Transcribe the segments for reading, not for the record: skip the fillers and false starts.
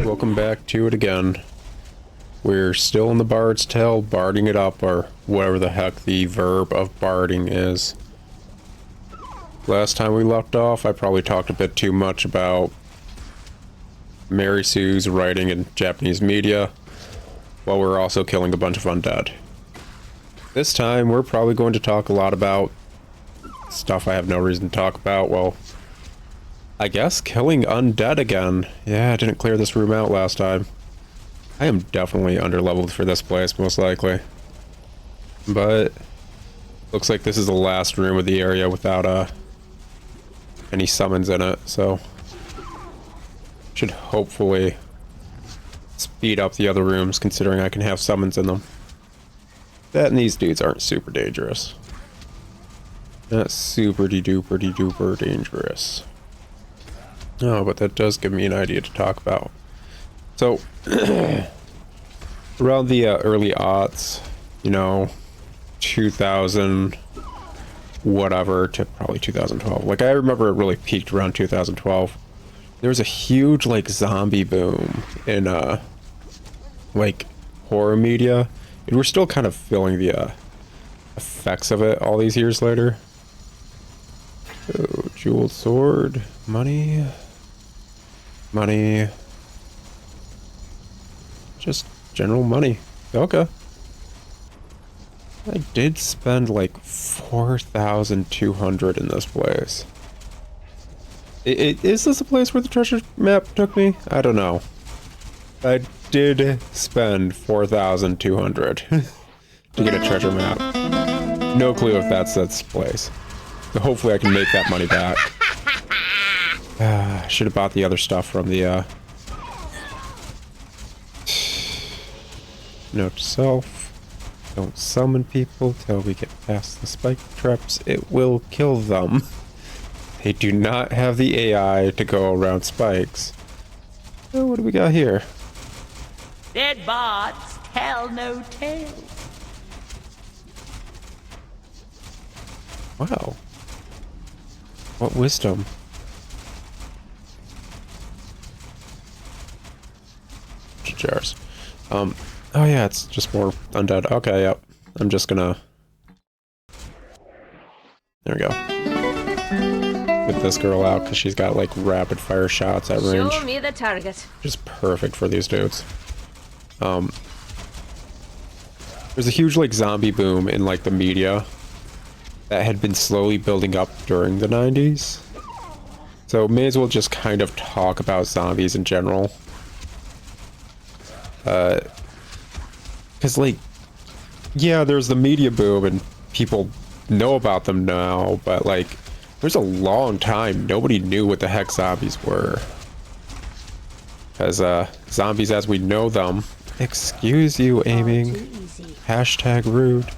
Welcome back to it again. We're still in the Bard's Tale, barding it up, or whatever the heck the verb of barding is. Last time we left off, I probably talked a bit too much about Mary Sue's writing in Japanese media, while we're also killing a bunch of undead. This time, we're probably going to talk a lot about stuff I have no reason to talk about. Well, I guess killing undead again. Yeah, I didn't clear this room out last time. I am definitely underleveled for this place, most likely. But looks like this is the last room of the area without any summons in it, so should hopefully speed up the other rooms, considering I can have summons in them. That and these dudes aren't super dangerous. Not super duper dangerous. Oh, but that does give me an idea to talk about. So, around the early aughts, you know, 2000, whatever, to probably 2012. Like, I remember it really peaked around 2012. There was a huge, like, zombie boom in, like, horror media. And we're still kind of feeling the, effects of it all these years later. Oh, jeweled sword, money. Money. Just general money. Okay. I did spend like 4,200 in this place. Is this a place where the treasure map took me? I don't know. I did spend 4,200 to get a treasure map. No clue if that's this place. Hopefully I can make that money back. Should have bought the other stuff from the, Note to self. Don't summon people till we get past the spike traps. It will kill them. They do not have the AI to go around spikes. Oh, what do we got here? Dead bots tell no tale. Wow. What wisdom. Jars. Oh yeah, it's just more undead. Okay, yep. I'm just gonna... There we go. Get this girl out, because she's got, like, rapid fire shots at range. Show me the target. Just perfect for these dudes. There's a huge, like, zombie boom in, like, the media that had been slowly building up during the 90s. So may as well just kind of talk about zombies in general. Because, like, yeah, there's the media boom and people know about them now, but, like, there's a long time nobody knew what the heck zombies were. Because, zombies as we know them, excuse you, aiming, hashtag rude,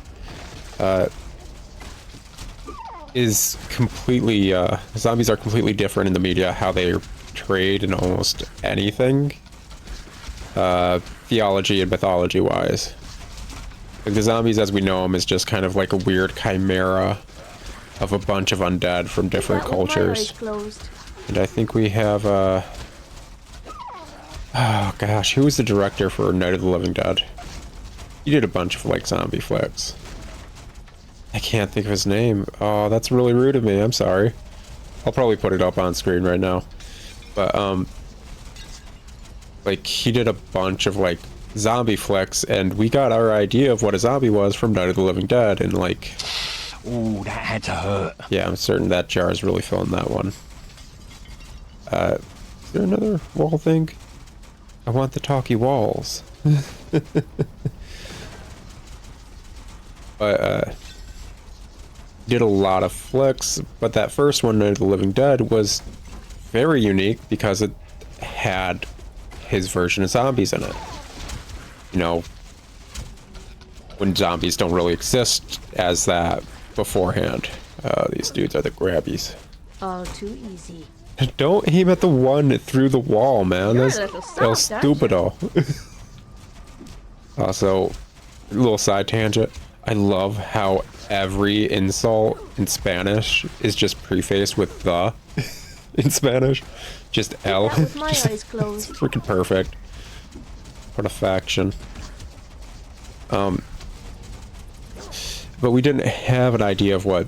is completely, zombies are completely different in the media, how they are portrayed in almost anything. Theology and mythology wise. Like, the zombies as we know them is just kind of like a weird chimera of a bunch of undead from different cultures. And I think we have oh gosh, who was the director for Night of the Living Dead? He did a bunch of like zombie flicks. I can't think of his name. Oh, that's really rude of me. I'm sorry. I'll probably put it up on screen right now. But like, he did a bunch of, like, zombie flicks, and we got our idea of what a zombie was from Night of the Living Dead, and, like... Ooh, that had to hurt. Yeah, I'm certain that jar is really filling that one. Is there another wall thing? I want the talkie walls. But, did a lot of flicks, but that first one, Night of the Living Dead, was very unique because it had his version of zombies in it. You know, when zombies don't really exist as that beforehand. These dudes are the grabbies. All too easy. Don't aim at the one through the wall, man. You're That's a little el soft, aren't you? stupido. Also, a little side tangent. I love how every insult in Spanish is just prefaced with the in Spanish. Just L. That with my eyes closed. It's freaking perfect. What a faction. But we didn't have an idea of what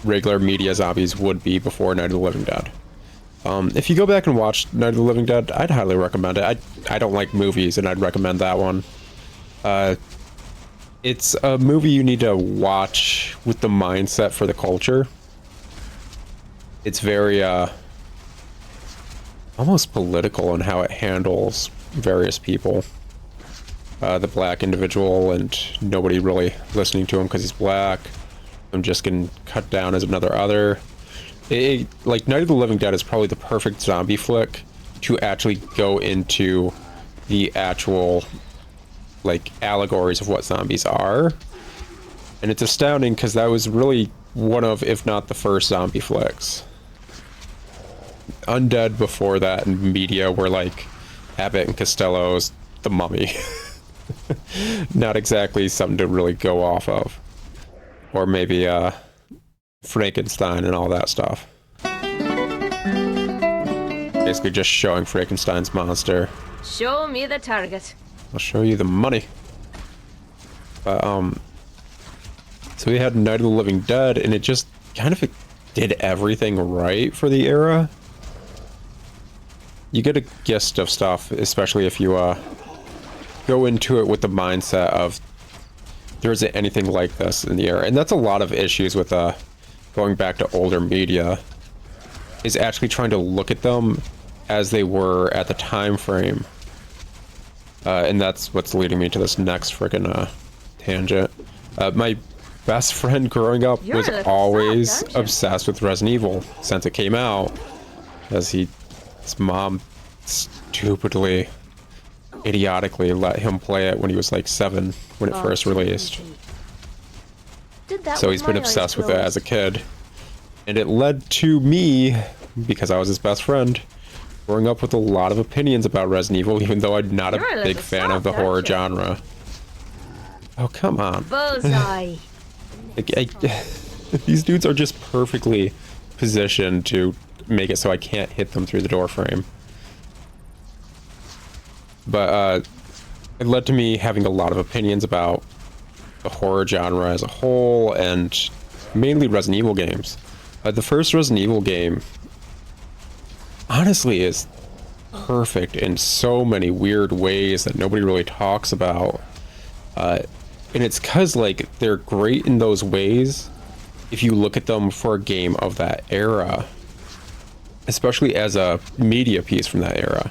regular media zombies would be before Night of the Living Dead. If you go back and watch Night of the Living Dead, I'd highly recommend it. I don't like movies, and I'd recommend that one. It's a movie you need to watch with the mindset for the culture. It's very, almost political in how it handles various people. The black individual and nobody really listening to him because he's black. I'm just getting cut down as another other. Like, Night of the Living Dead is probably the perfect zombie flick to actually go into the actual, like, allegories of what zombies are. And it's astounding because that was really one of, if not the first zombie flicks. Undead before that in media were like Abbott and Costello's The Mummy. Not exactly something to really go off of. Or maybe Frankenstein and all that stuff. Basically just showing Frankenstein's monster. Show me the target. I'll show you the money. But so we had Night of the Living Dead, and it just kind of did everything right for the era. You get a gist of stuff, especially if you go into it with the mindset of there isn't anything like this in the era. And that's a lot of issues with going back to older media, is actually trying to look at them as they were at the time frame. And that's what's leading me to this next freaking tangent. My best friend growing up was always obsessed with Resident Evil since it came out, as his mom stupidly, idiotically let him play it when he was like 7 when it first released. So he's been obsessed with it as a kid. And it led to me, because I was his best friend, growing up with a lot of opinions about Resident Evil, even though I'm not a big fan of the horror genre. Oh, come on. Bullseye. These dudes are just perfectly positioned to make it so I can't hit them through the door frame. But it led to me having a lot of opinions about the horror genre as a whole, and mainly Resident Evil games. The first Resident Evil game, honestly, is perfect in so many weird ways that nobody really talks about. And it's because, like, they're great in those ways if you look at them for a game of that era, especially as a media piece from that era.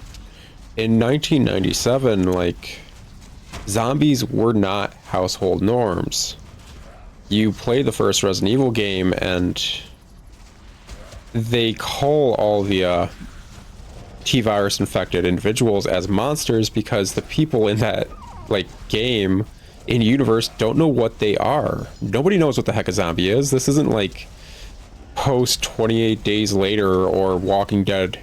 In 1997, like, zombies were not household norms. You play the first Resident Evil game and they call all the T-virus infected individuals as monsters because the people in that, like, game in universe don't know what they are. Nobody knows what the heck a zombie is. This isn't like post 28 Days Later or Walking Dead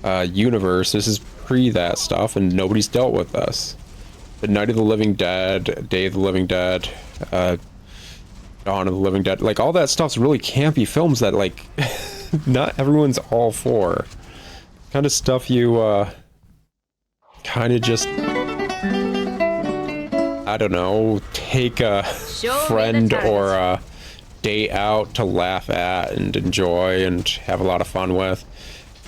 universe. This is pre that stuff, and nobody's dealt with this. The Night of the Living Dead, Day of the Living Dead, Dawn of the Living Dead, like, all that stuff's really campy films that, like, not everyone's all for. Kind of stuff you kind of just, I don't know, take a friend or a date out to laugh at and enjoy and have a lot of fun with,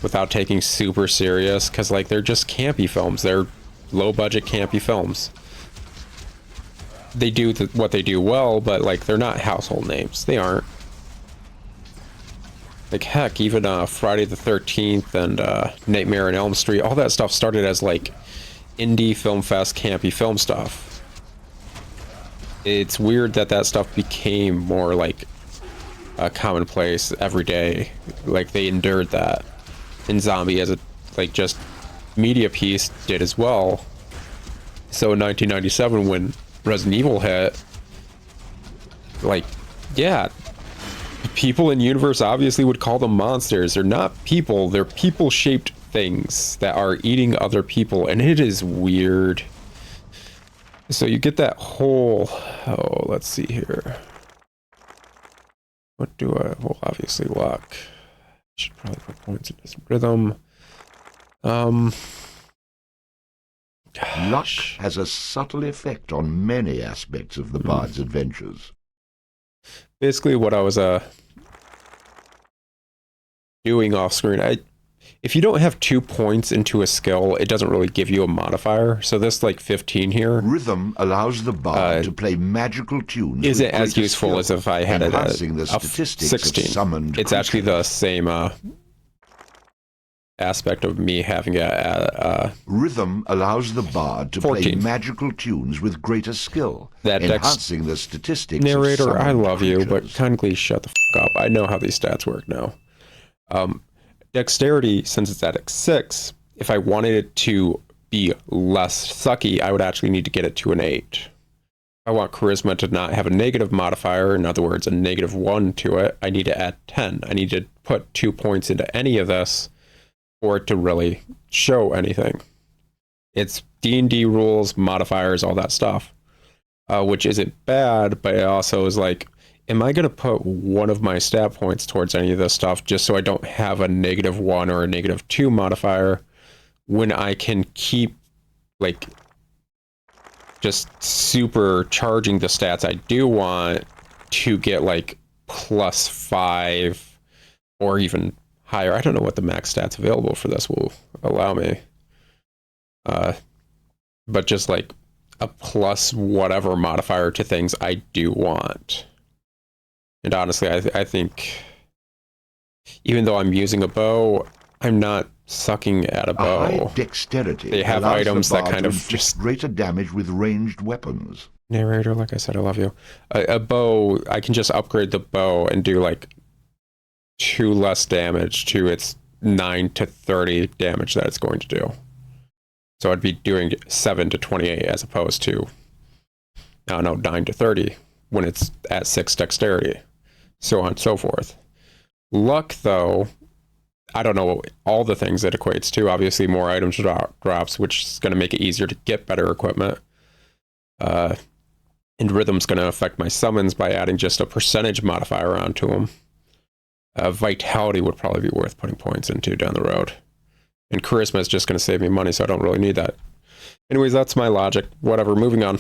without taking super serious, because, like, they're just campy films. They're low budget campy films. They do what they do well, but, like, they're not household names. They aren't. Like, heck, even Friday the 13th and Nightmare on Elm Street, all that stuff started as, like, indie film fest campy film stuff. It's weird that that stuff became more like a commonplace every day. Like, they endured that. And Zombie as a, like, just media piece did as well. So in 1997, when Resident Evil hit, like, yeah, people in universe obviously would call them monsters. They're not people, they're people-shaped things that are eating other people, and it is weird. So you get that whole, oh, let's see here. What do I, well, obviously luck. Should probably put points into some rhythm. Luck has a subtle effect on many aspects of the bard's adventures. Basically, what I was doing off screen, if you don't have 2 points into a skill, it doesn't really give you a modifier. So this like 15 here Rhythm allows the bard to play magical tunes. isn't with as greater useful skill, as if I had it at enhancing the a statistics 16. of summoned It's actually the creatures. same aspect of me having a Rhythm allows the bard to play 14. magical tunes with greater skill, That enhancing the statistics narrator. of I summoned love you, but creatures. kindly shut the fuck up. I know how these stats work now. Dexterity, since it's at 6, if I wanted it to be less sucky, I would actually need to get it to an 8. I want charisma to not have a negative modifier, in other words, a -1 to it. I need to add 10. I need to put 2 points into any of this for it to really show anything. It's D&D rules, modifiers, all that stuff, which isn't bad, but it also is like, am I going to put one of my stat points towards any of this stuff just so I don't have a -1 or a -2 modifier when I can keep, like, just supercharging the stats I do want to get, like, +5 or even higher. I don't know what the max stats available for this will allow me. But just, like, a plus whatever modifier to things I do want. And honestly, I think even though I'm using a bow, I'm not sucking at a bow. High dexterity They have allows items the that bard kind to of inflict just... greater damage with ranged weapons. Narrator, like I said, I love you. A bow, I can just upgrade the bow and do like 2 less damage to its 9 to 30 damage that it's going to do. So I'd be doing 7 to 28 as opposed to, I don't know, 9 to 30 when it's at 6 dexterity. So on and so forth. Luck, though, I don't know all the things it equates to. Obviously, more items drops, which is going to make it easier to get better equipment. And rhythm's going to affect my summons by adding just a percentage modifier onto them. Vitality would probably be worth putting points into down the road. And charisma is just going to save me money, so I don't really need that. Anyways, that's my logic. Whatever, moving on.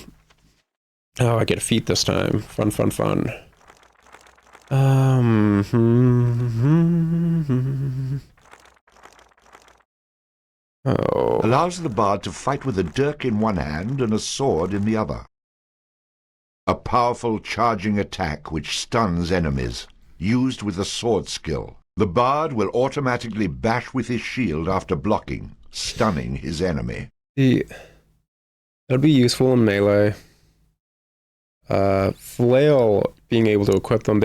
Oh, I get a feat this time. Fun, fun, fun. Oh. Allows the bard to fight with a dirk in one hand and a sword in the other. A powerful charging attack which stuns enemies, used with a sword skill. The bard will automatically bash with his shield after blocking, stunning his enemy. That'd be useful in melee. Flail, being able to equip them,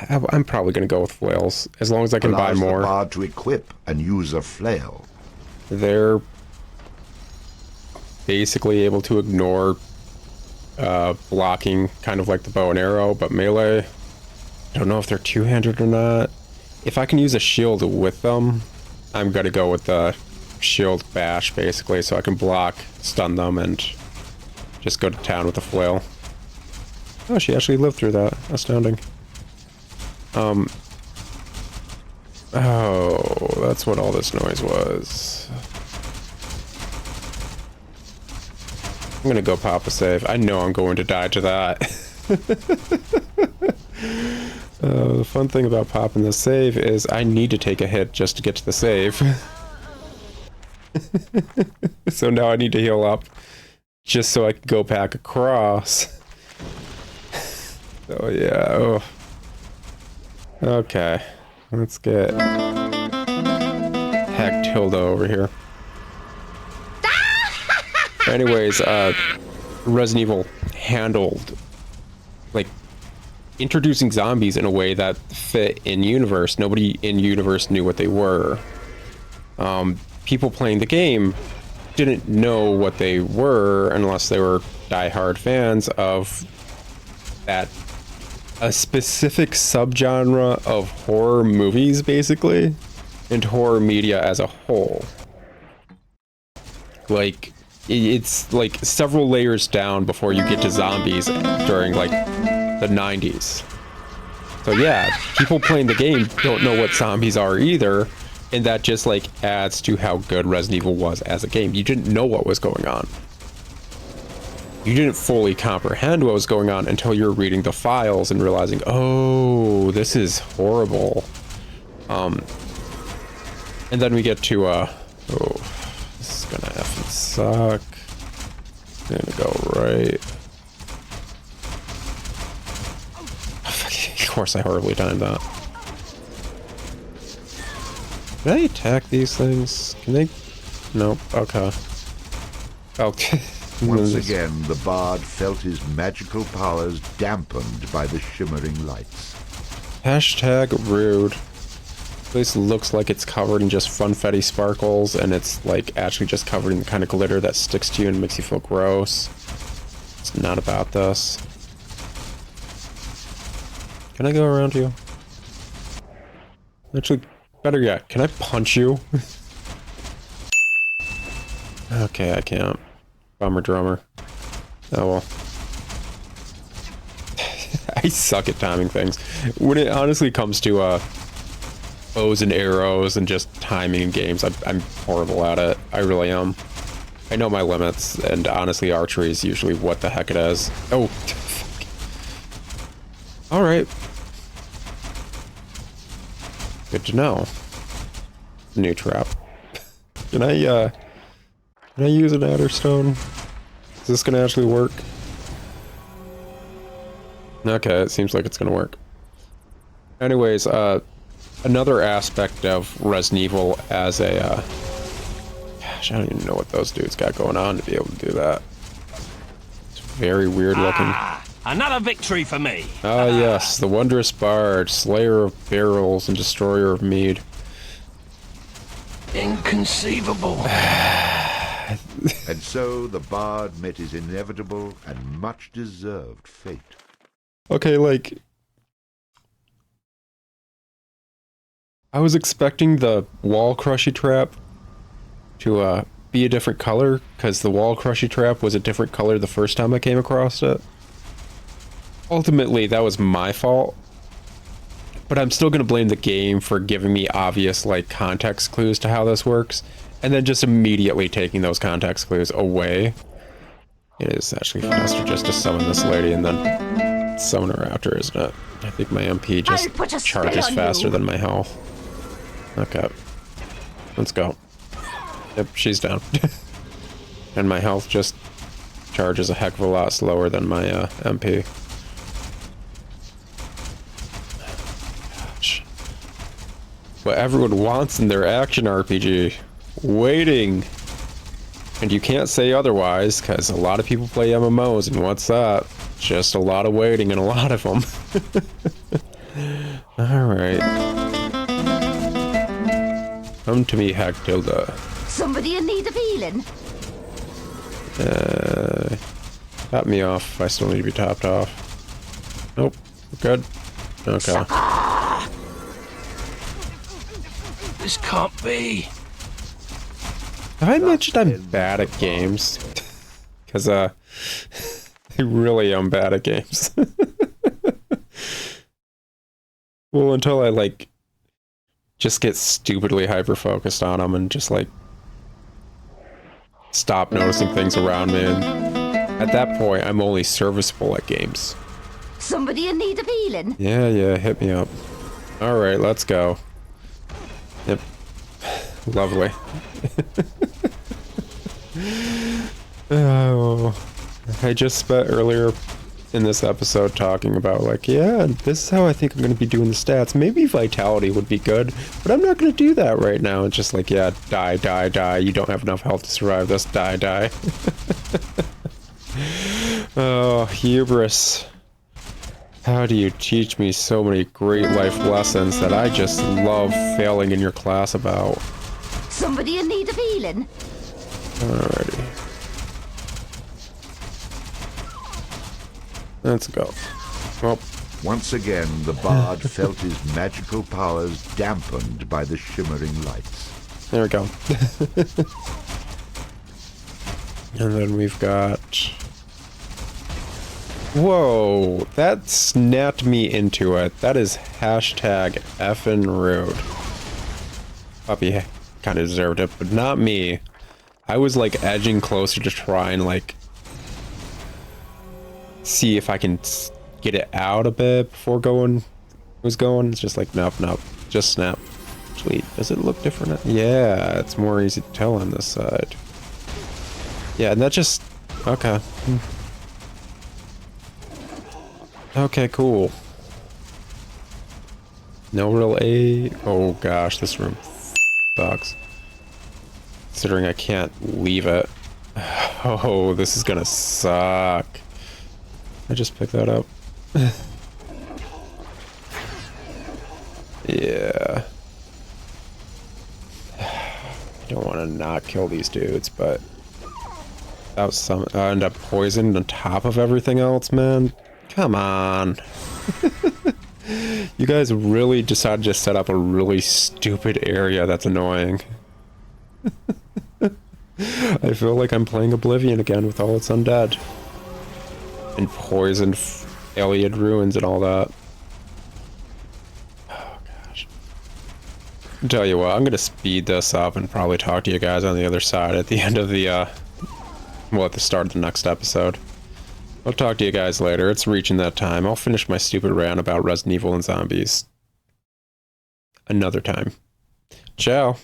I'm probably going to go with flails, as long as I can buy Allows more. the bard to equip and use a flail. They're basically able to ignore blocking, kind of like the bow and arrow, but melee, I don't know if they're two-handed or not. If I can use a shield with them, I'm going to go with the shield bash, basically, so I can block, stun them, and just go to town with the flail. Oh, she actually lived through that. Astounding. Oh, that's what all this noise was. I'm gonna go pop a save. I know I'm going to die to that. The fun thing about popping the save is I need to take a hit just to get to the save. So now I need to heal up just so I can go back across. Oh yeah. Oh. Okay. Let's get Heck Tilda over here. Anyways, Resident Evil handled, like, introducing zombies in a way that fit in universe. Nobody in universe knew what they were. People playing the game didn't know what they were unless they were diehard fans of that, a specific subgenre of horror movies, basically, and horror media as a whole. Like, it's like several layers down before you get to zombies during like the 90s. So yeah, people playing the game don't know what zombies are either, and that just like adds to how good Resident Evil was as a game. You didn't know what was going on. You didn't fully comprehend what was going on until you're reading the files and realizing, oh, this is horrible. And then we get to, oh, this is gonna effing suck. I'm gonna go right. Of course I horribly timed that. Can I attack these things? Can they? Nope, okay. Okay. Once again, the bard felt his magical powers dampened by the shimmering lights. Hashtag rude. This looks like it's covered in just funfetti sparkles, and it's like actually just covered in the kind of glitter that sticks to you and makes you feel gross. It's not about this. Can I go around you? Actually, better yet, can I punch you? Okay, I can't. Bummer drummer. Oh well. I suck at timing things. When it honestly comes to bows and arrows and just timing in games, I'm horrible at it. I really am. I know my limits, and honestly archery is usually what the heck it is. Oh. Alright. Good to know. New trap. Can I use an adder stone? Is this gonna actually work? Okay, it seems like it's gonna work. Anyways, another aspect of Resident Evil as a, gosh, I don't even know what those dudes got going on to be able to do that. It's very weird looking. Another victory for me. Ah, yes, the wondrous bard, slayer of barrels and destroyer of mead. Inconceivable. And so the bard met his inevitable and much deserved fate. Okay, like, I was expecting the wall crushy trap to be a different color, because the wall crushy trap was a different color the first time I came across it. Ultimately, that was my fault, but I'm still gonna blame the game for giving me obvious, like, context clues to how this works, and then just immediately taking those context clues away. It is actually faster just to summon this lady and then summon her after, isn't it? I think my MP just charges faster than my health. Okay. Let's go. Yep, she's down. And my health just charges a heck of a lot slower than my MP. Gosh. What everyone wants in their action RPG. Waiting. And you can't say otherwise, because a lot of people play MMOs, and what's that? Just a lot of waiting and a lot of them. Alright. Come to me, Hagtilda. Somebody in need of healing? Top me off if I still need to be topped off. Nope. We're good. Okay. This can't be. Have I mentioned I'm bad at games? Because, I really am bad at games. Well, until I, like, just get stupidly hyper-focused on them and just, like, stop noticing things around me. And at that point, I'm only serviceable at games. Somebody in need of healing? Yeah, hit me up. Alright, let's go. Yep. Lovely. Oh, I just spent earlier in this episode talking about, like, yeah, this is how I think I'm going to be doing the stats. Maybe vitality would be good, but I'm not going to do that right now. It's just like, yeah, die. You don't have enough health to survive this. Die. Oh, hubris. How do you teach me so many great life lessons that I just love failing in your class about? Somebody in need of healing? Alrighty. Let's go. Well, Once again, the bard felt his magical powers dampened by the shimmering lights. there we go. And then we've got Whoa, that snapped me into it. That is hashtag effing rude. Puppy kind of deserved it, but not me. I was like edging closer to try and like see if I can get it out a bit before going. Was going. It's just like nope, nope, just snap. Actually, does it look different? Yeah, it's more easy to tell on this side. Yeah, and that just okay. Okay, cool. No real A. Oh gosh, this room sucks. Considering I can't leave it. Oh, this is gonna suck. I just picked that up. Yeah. I don't want to not kill these dudes, but that was some. I end up poisoned on top of everything else, man. Come on. You guys really decided to set up a really stupid area that's annoying. I feel like I'm playing Oblivion again with all its undead. And poisoned alien ruins and all that. Oh gosh. I'll tell you what, I'm gonna speed this up and probably talk to you guys on the other side at the end of the, well, at the start of the next episode. I'll talk to you guys later. It's reaching that time. I'll finish my stupid rant about Resident Evil and zombies another time. Ciao.